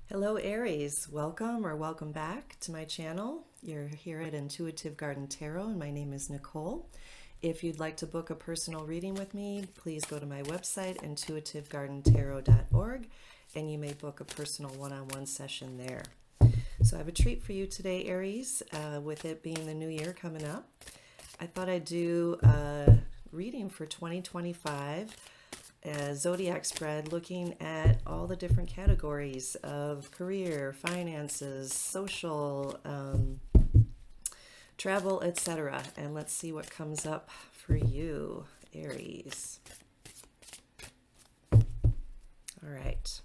Hello Aries, welcome or welcome back to my channel. You're here at Intuitive Garden Tarot and my name is Nicole. If you'd like to book a personal reading with me, please go to my website intuitivegardentarot.org and you may book a personal one-on-one session there. So I have a treat for you today, Aries, with it being the new year coming up. I thought I'd do a reading for 2025. A zodiac spread looking at all the different categories of career, finances, social, travel, etc. And let's see what comes up for you, Aries. All right.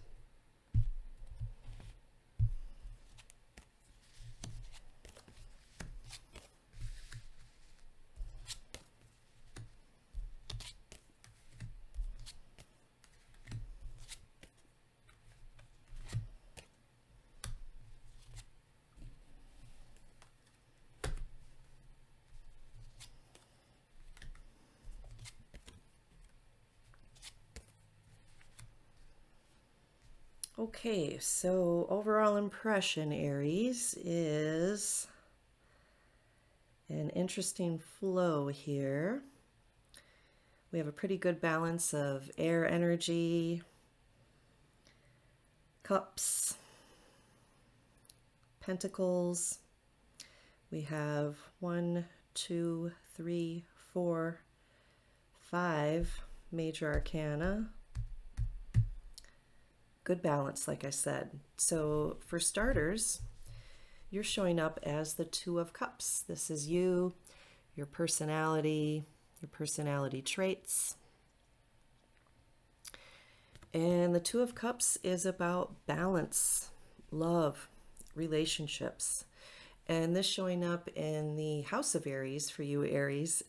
Okay, so overall impression, Aries, is an interesting flow here. We have a pretty good balance of air energy, cups, pentacles. We have 1, 2, 3, 4, 5 major arcana. Good balance, like I said. So for starters, you're showing up as the Two of Cups. This is you, your personality traits. And the Two of Cups is about balance, love, relationships. And this showing up in the House of Aries for you, Aries,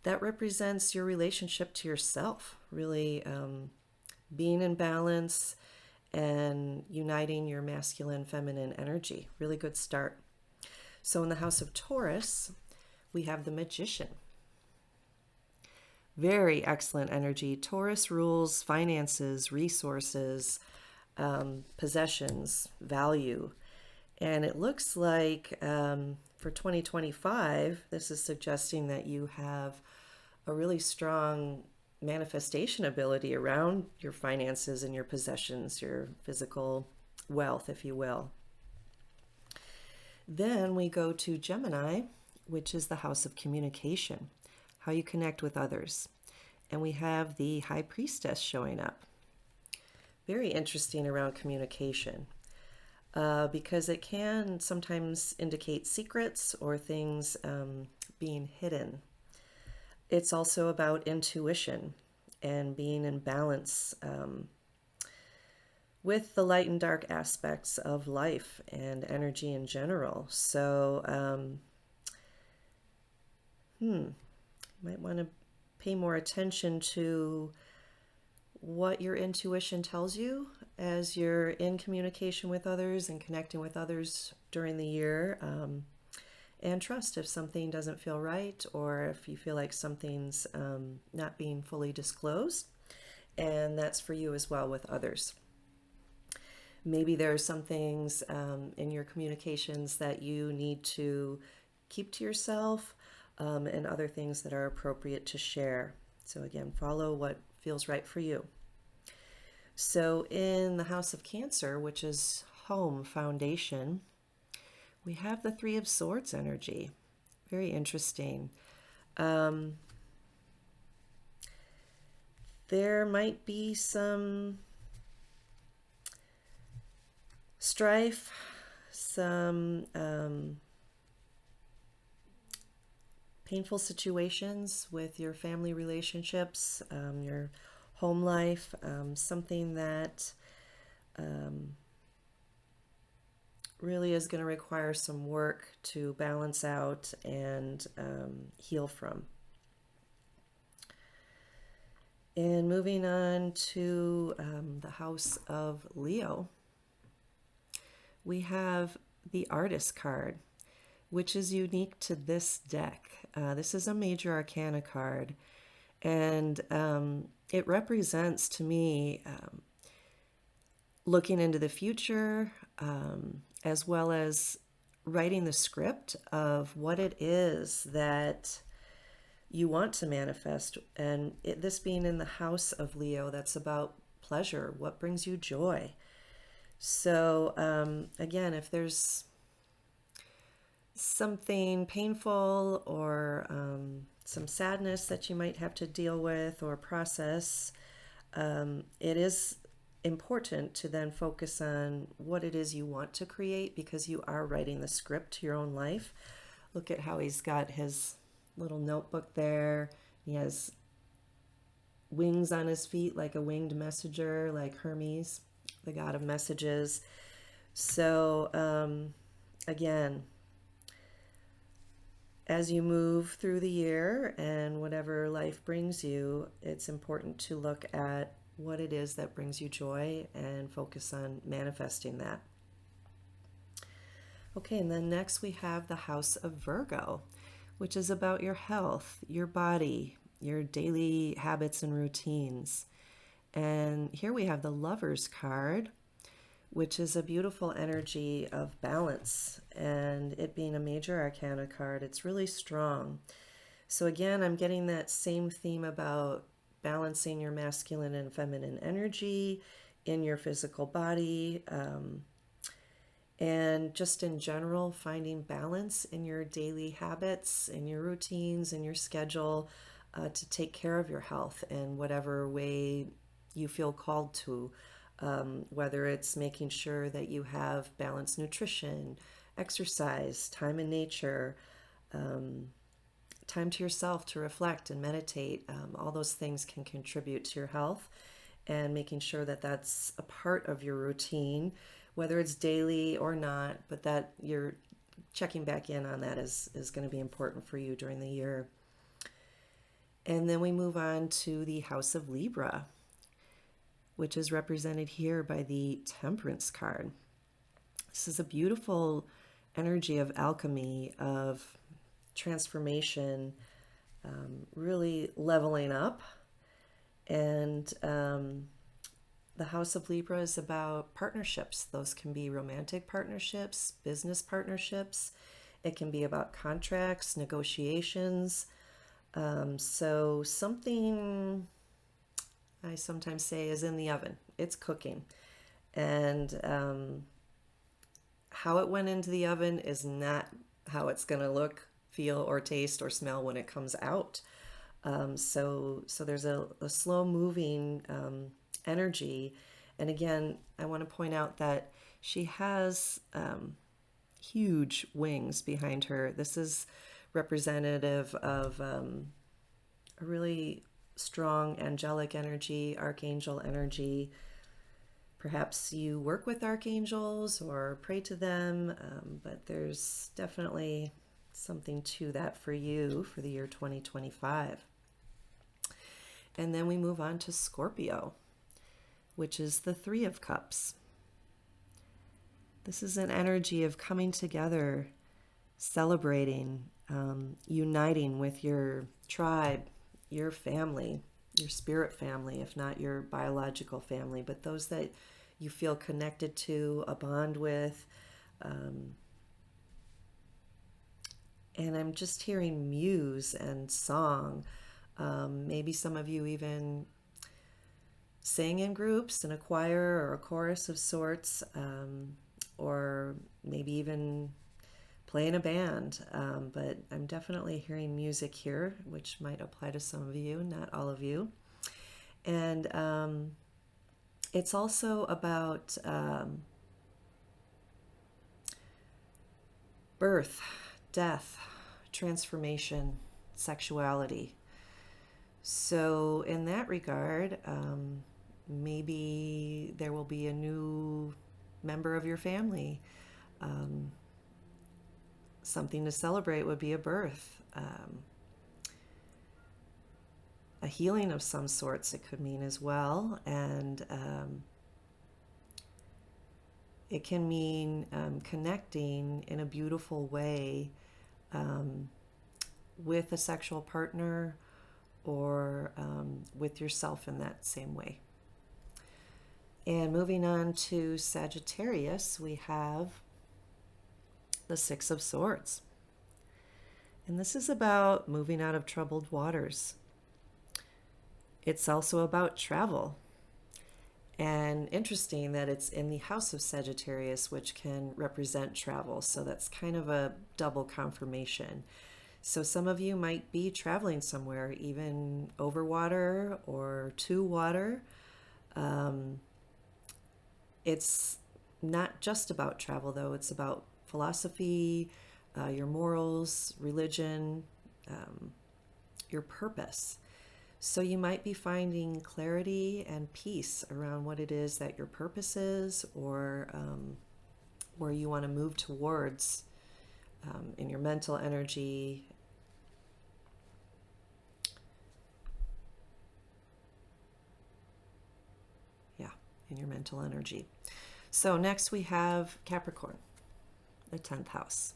that represents your relationship to yourself, really being in balance and uniting your masculine, feminine energy. Really good start. So in the House of Taurus, we have the Magician. Very excellent energy. Taurus rules finances, resources, possessions, value. And it looks like for 2025, this is suggesting that you have a really strong manifestation ability around your finances and your possessions, your physical wealth, if you will. Then we go to Gemini, which is the house of communication, how you connect with others. And we have the High Priestess showing up. Very interesting around communication because it can sometimes indicate secrets or things being hidden. It's also about intuition and being in balance with the light and dark aspects of life and energy in general. So, you might want to pay more attention to what your intuition tells you as you're in communication with others and connecting with others during the year. And trust if something doesn't feel right or if you feel like something's not being fully disclosed. And that's for you as well with others. Maybe there are some things in your communications that you need to keep to yourself and other things that are appropriate to share. So again, follow what feels right for you. So in the House of Cancer, which is home, foundation, we have the Three of Swords energy. Very interesting. There might be some strife, some painful situations with your family relationships, your home life, something that really is going to require some work to balance out and heal from. And moving on to the House of Leo, we have the Artist card, which is unique to this deck. This is a major arcana card, and it represents to me looking into the future, as well as writing the script of what it is that you want to manifest. And this being in the house of Leo, that's about pleasure, what brings you joy. So, again, if there's something painful or some sadness that you might have to deal with or process, it is important to then focus on what it is you want to create, because you are writing the script to your own life. Look at how he's got his little notebook there. He has wings on his feet like a winged messenger, like Hermes, the god of messages. So, again, as you move through the year and whatever life brings you, it's important to look at what it is that brings you joy and focus on manifesting that. Okay, and then next we have the House of Virgo, which is about your health, your body, your daily habits and routines. And here we have the Lover's card, which is a beautiful energy of balance. And it being a major arcana card, it's really strong. So again, I'm getting that same theme about balancing your masculine and feminine energy in your physical body, and just in general, finding balance in your daily habits, in your routines, in your schedule, to take care of your health in whatever way you feel called to. Whether it's making sure that you have balanced nutrition, exercise, time in nature, time to yourself to reflect and meditate. All those things can contribute to your health, and making sure that that's a part of your routine, whether it's daily or not, but that you're checking back in on that is going to be important for you during the year. And then we move on to the House of Libra, which is represented here by the Temperance card. This is a beautiful energy of alchemy, of transformation, really leveling up. And the House of Libra is about partnerships. Those can be romantic partnerships, business partnerships. It can be about contracts, negotiations. So something I sometimes say is in the oven. It's cooking. And how it went into the oven is not how it's going to look, feel, or taste, or smell when it comes out. So there's a slow moving energy. And again, I want to point out that she has huge wings behind her. This is representative of a really strong angelic energy, archangel energy. Perhaps you work with archangels or pray to them, but there's definitely something to that for you for the year 2025. And then we move on to Scorpio, which is the Three of Cups. This is an energy of coming together, celebrating, uniting with your tribe, your family, your spirit family, if not your biological family, but those that you feel connected to, a bond with. And I'm just hearing muse and song. Maybe some of you even sing in groups, in a choir or a chorus of sorts, or maybe even play in a band. But I'm definitely hearing music here, which might apply to some of you, not all of you. And it's also about birth, death, transformation, sexuality. So in that regard, maybe there will be a new member of your family. Something to celebrate would be a birth, a healing of some sorts it could mean as well. And it can mean connecting in a beautiful way with a sexual partner, or with yourself in that same way. And moving on to Sagittarius, we have the Six of Swords. And this is about moving out of troubled waters. It's also about travel. And interesting that it's in the house of Sagittarius, which can represent travel. So that's kind of a double confirmation. So some of you might be traveling somewhere, even over water or to water. It's not just about travel, though. It's about philosophy, your morals, religion, your purpose. So you might be finding clarity and peace around what it is that your purpose is, or where you want to move towards in your mental energy. Yeah, in your mental energy. So next we have Capricorn, the 10th house.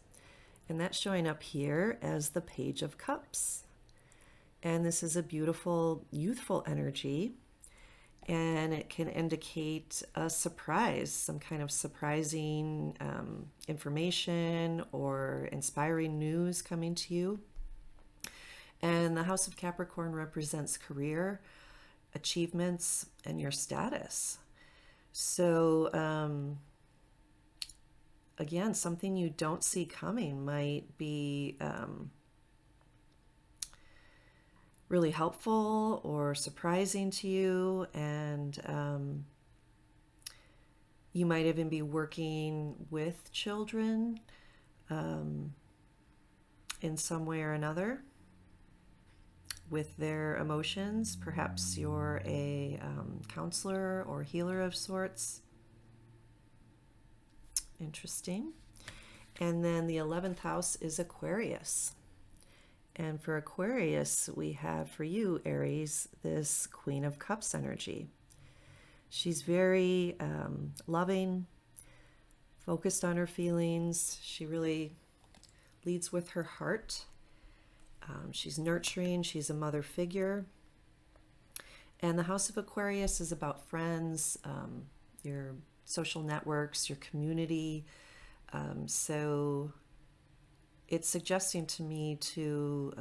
And that's showing up here as the Page of Cups. And this is a beautiful, youthful energy. And it can indicate a surprise, some kind of surprising information or inspiring news coming to you. And the House of Capricorn represents career, achievements, and your status. So, again, something you don't see coming might be really helpful or surprising to you, and you might even be working with children in some way or another with their emotions. Perhaps you're a counselor or healer of sorts. Interesting. And then the 11th house is Aquarius. And for Aquarius, we have for you, Aries, this Queen of Cups energy. She's very loving, focused on her feelings. She really leads with her heart. She's nurturing. She's a mother figure. And the House of Aquarius is about friends, your social networks, your community. So it's suggesting to me to,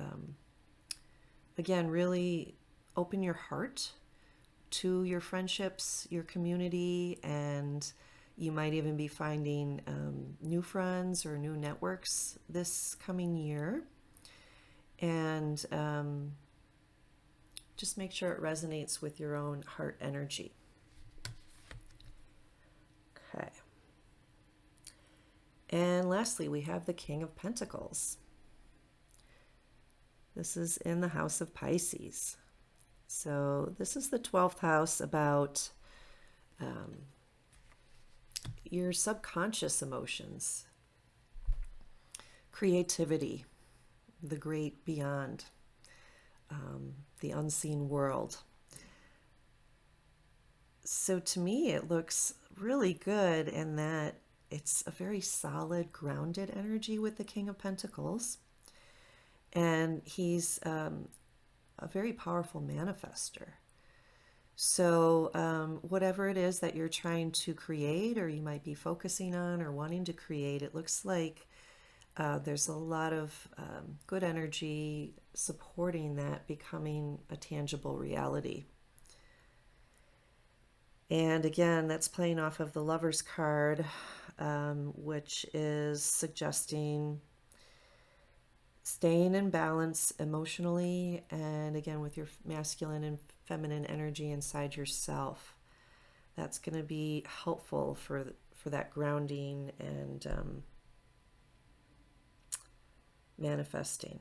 again, really open your heart to your friendships, your community, and you might even be finding new friends or new networks this coming year. And just make sure it resonates with your own heart energy. Okay. And lastly, we have the King of Pentacles. This is in the house of Pisces. So this is the 12th house, about your subconscious emotions, creativity, the great beyond, the unseen world. So to me, it looks really good in that it's a very solid, grounded energy with the King of Pentacles. And he's a very powerful manifester. So whatever it is that you're trying to create, or you might be focusing on or wanting to create, it looks like there's a lot of good energy supporting that becoming a tangible reality. And again, that's playing off of the Lover's card, which is suggesting staying in balance emotionally, and again with your masculine and feminine energy inside yourself. That's going to be helpful for that grounding and manifesting.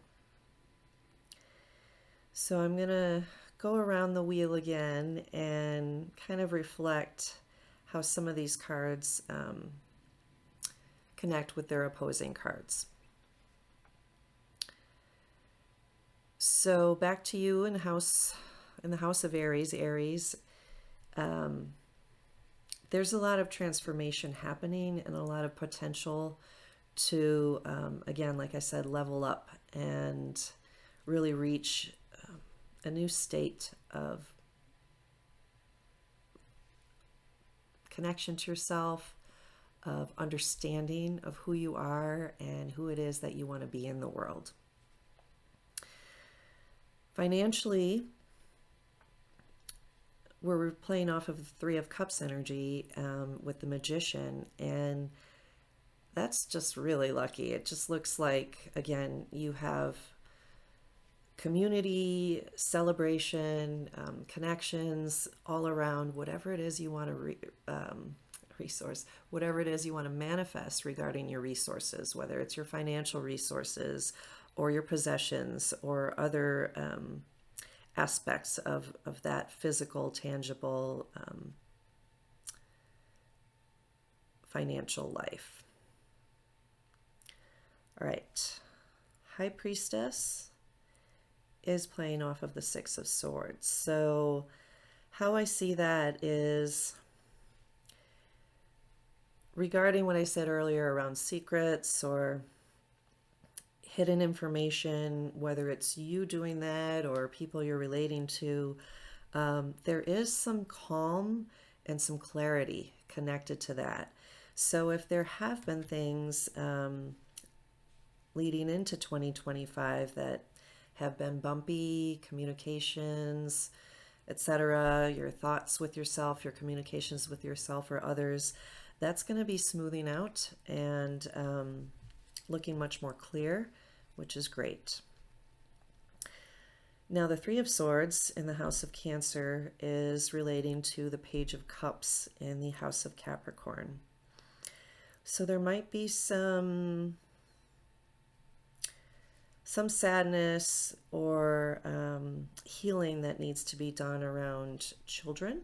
So I'm going to go around the wheel again and kind of reflect how some of these cards connect with their opposing cards. So back to you in the house of Aries. Aries, there's a lot of transformation happening and a lot of potential to, again, like I said, level up and really reach a new state of connection to yourself, of understanding of who you are and who it is that you want to be in the world. Financially, we're playing off of the Three of Cups energy with the Magician, and that's just really lucky. It just looks like, again, you have community, celebration, connections all around whatever it is you want to resource, whatever it is you want to manifest regarding your resources, whether it's your financial resources or your possessions or other aspects of that physical, tangible financial life. All right, High Priestess is playing off of the Six of Swords. So how I see that is regarding what I said earlier around secrets or hidden information, whether it's you doing that or people you're relating to, there is some calm and some clarity connected to that. So if there have been things leading into 2025 that have been bumpy, communications, etc., your thoughts with yourself, your communications with yourself or others, that's going to be smoothing out and looking much more clear, which is great. Now, the Three of Swords in the House of Cancer is relating to the Page of Cups in the House of Capricorn. So there might be some sadness or healing that needs to be done around children,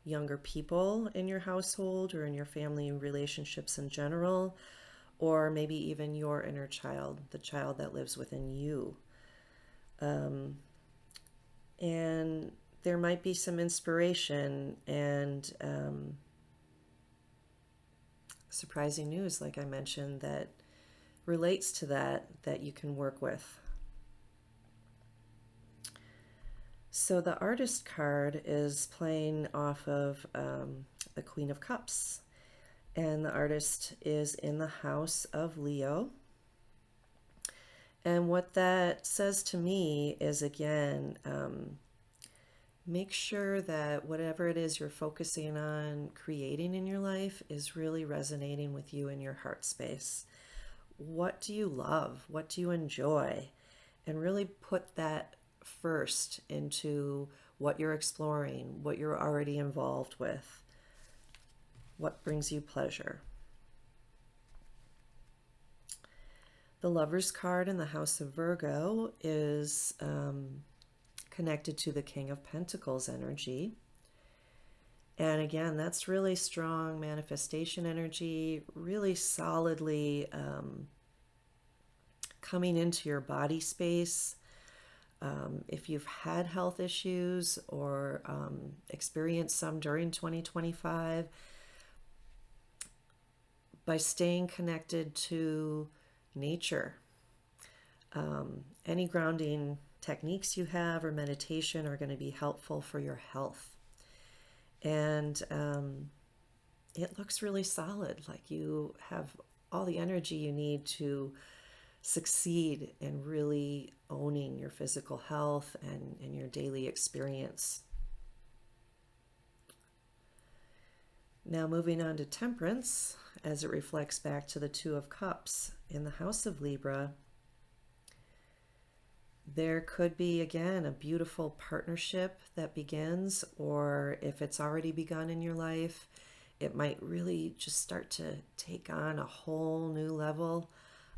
younger people in your household or in your family relationships in general, or maybe even your inner child, the child that lives within you. And there might be some inspiration and surprising news, like I mentioned, that relates to that you can work with. So the Artist card is playing off of the Queen of Cups, and the Artist is in the House of Leo. And what that says to me is, again, make sure that whatever it is you're focusing on creating in your life is really resonating with you in your heart space. What do you love? What do you enjoy? And really put that first into what you're exploring, what you're already involved with, what brings you pleasure. The Lover's card in the House of Virgo is connected to the King of Pentacles energy. And again, that's really strong manifestation energy, really solidly coming into your body space. If you've had health issues or experienced some during 2025, by staying connected to nature, any grounding techniques you have or meditation are going to be helpful for your health. And it looks really solid, like you have all the energy you need to succeed in really owning your physical health and your daily experience. Now moving on to Temperance, as it reflects back to the Two of Cups in the House of Libra. There could be, again, a beautiful partnership that begins, or if it's already begun in your life, it might really just start to take on a whole new level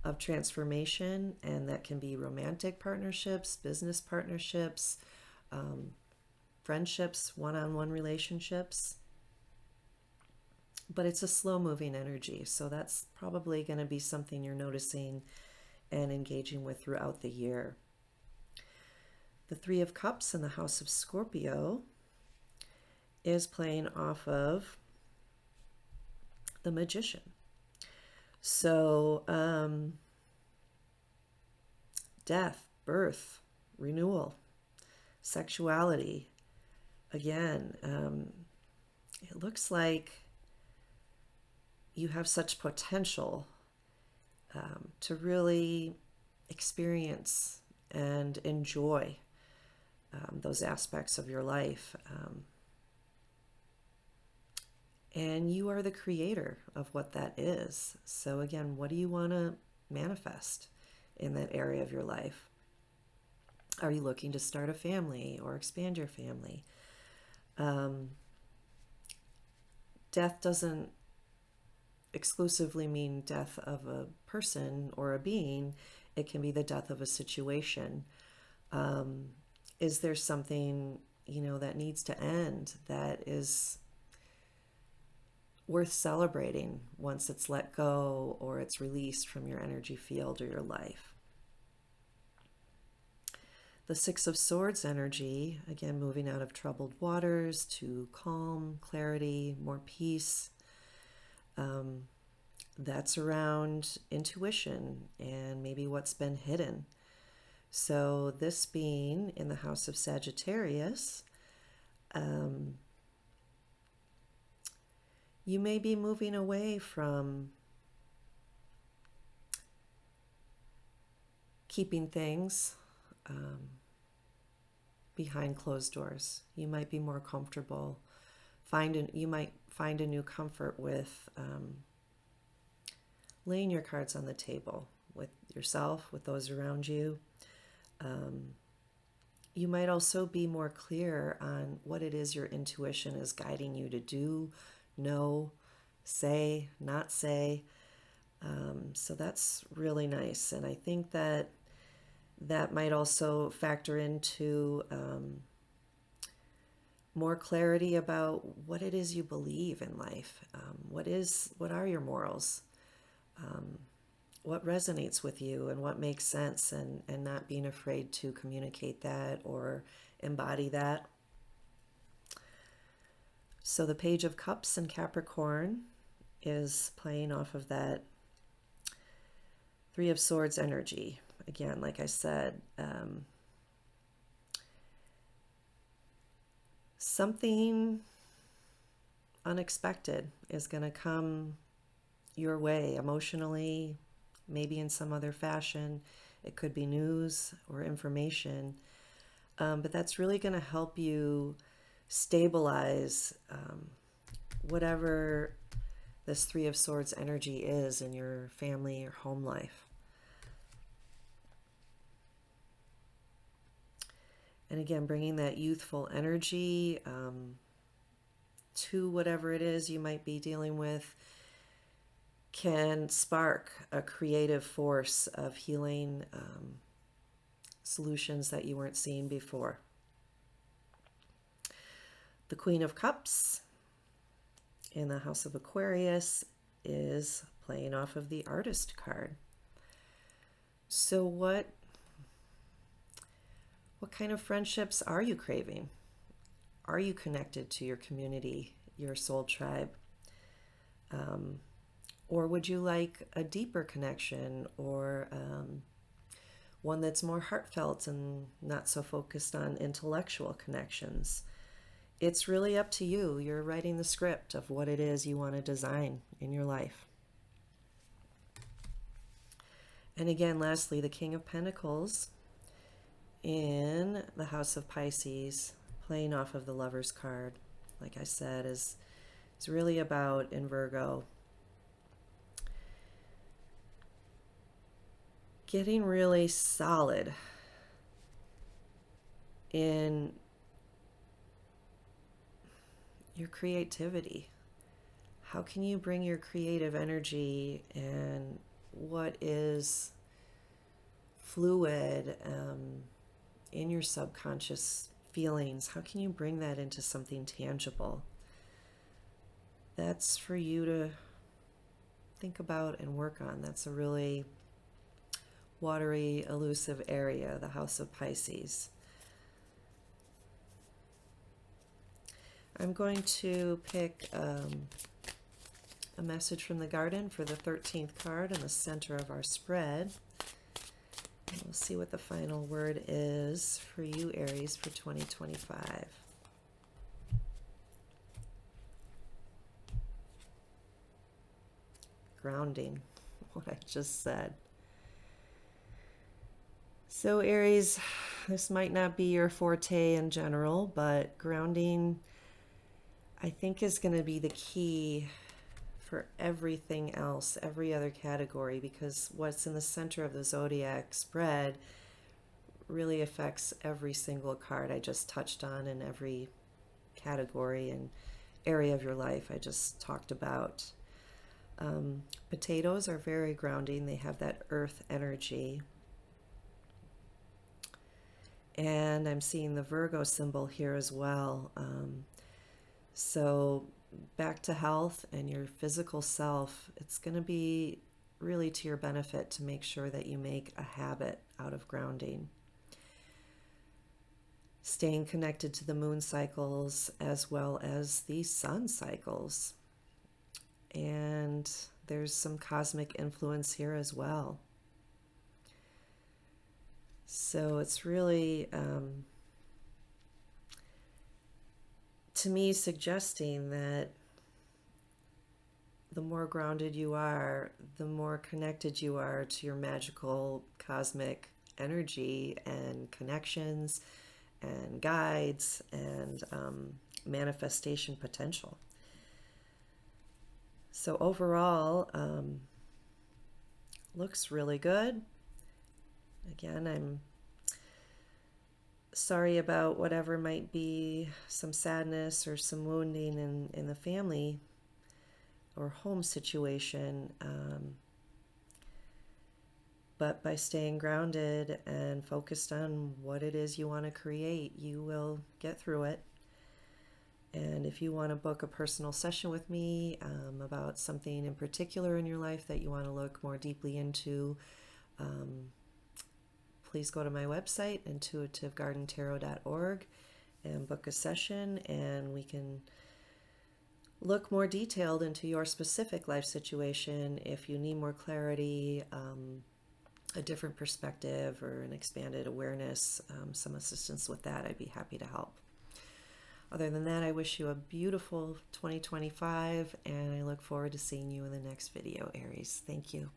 of transformation, and that can be romantic partnerships, business partnerships, friendships, one-on-one relationships. But it's a slow-moving energy, so that's probably going to be something you're noticing and engaging with throughout the year. The Three of Cups in the House of Scorpio is playing off of the Magician. So, death, birth, renewal, sexuality. Again, it looks like you have such potential to really experience and enjoy those aspects of your life. And you are the creator of what that is. So again, what do you want to manifest in that area of your life? Are you looking to start a family or expand your family? Death doesn't exclusively mean death of a person or a being. It can be the death of a situation. Is there something, that needs to end that is worth celebrating once it's let go or it's released from your energy field or your life? The Six of Swords energy, again, moving out of troubled waters to calm, clarity, more peace. That's around intuition and maybe what's been hidden. So this being in the house of Sagittarius, you may be moving away from keeping things behind closed doors. You might be more comfortable. You might find a new comfort with laying your cards on the table with yourself, with those around you. You might also be more clear on what it is your intuition is guiding you to do, know, say, not say. So that's really nice. And I think that might also factor into more clarity about what it is you believe in life. What are your morals? What resonates with you and what makes sense, and not being afraid to communicate that or embody that. So the Page of Cups in Capricorn is playing off of that Three of Swords energy. Again, like I said, something unexpected is going to come your way emotionally, maybe in some other fashion. It could be news or information, but that's really going to help you stabilize whatever this Three of Swords energy is in your family or home life. And again, bringing that youthful energy to whatever it is you might be dealing with can spark a creative force of healing solutions that you weren't seeing before. The Queen of Cups in the House of Aquarius is playing off of the Artist card. So what kind of friendships are you craving? Are you connected to your community, your soul tribe? Or would you like a deeper connection, or one that's more heartfelt and not so focused on intellectual connections? It's really up to you. You're writing the script of what it is you want to design in your life. And again, lastly, the King of Pentacles in the House of Pisces, playing off of the Lover's card, like I said, is really about, in Virgo, getting really solid in your creativity. How can you bring your creative energy and what is fluid in your subconscious feelings, how can you bring that into something tangible? That's for you to think about and work on. That's a really watery, elusive area, the House of Pisces. I'm going to pick a message from the garden for the 13th card in the center of our spread. And we'll see what the final word is for you, Aries, for 2025. grounding, what I just said. So Aries, this might not be your forte in general, but grounding, I think, is going to be the key for everything else, every other category, because what's in the center of the zodiac spread really affects every single card I just touched on in every category and area of your life I just talked about. Potatoes are very grounding. They have that earth energy. And I'm seeing the Virgo symbol here as well. So back to health and your physical self, it's going to be really to your benefit to make sure that you make a habit out of grounding. Staying connected to the moon cycles as well as the sun cycles. And there's some cosmic influence here as well. So it's really, to me, suggesting that the more grounded you are, the more connected you are to your magical cosmic energy and connections and guides and manifestation potential. So overall, looks really good. Again, I'm sorry about whatever might be some sadness or some wounding in the family or home situation. But by staying grounded and focused on what it is you want to create, you will get through it. And if you want to book a personal session with me about something in particular in your life that you want to look more deeply into, please go to my website, intuitivegardentarot.org, and book a session, and we can look more detailed into your specific life situation. If you need more clarity, a different perspective, or an expanded awareness, some assistance with that, I'd be happy to help. Other than that, I wish you a beautiful 2025, and I look forward to seeing you in the next video, Aries. Thank you.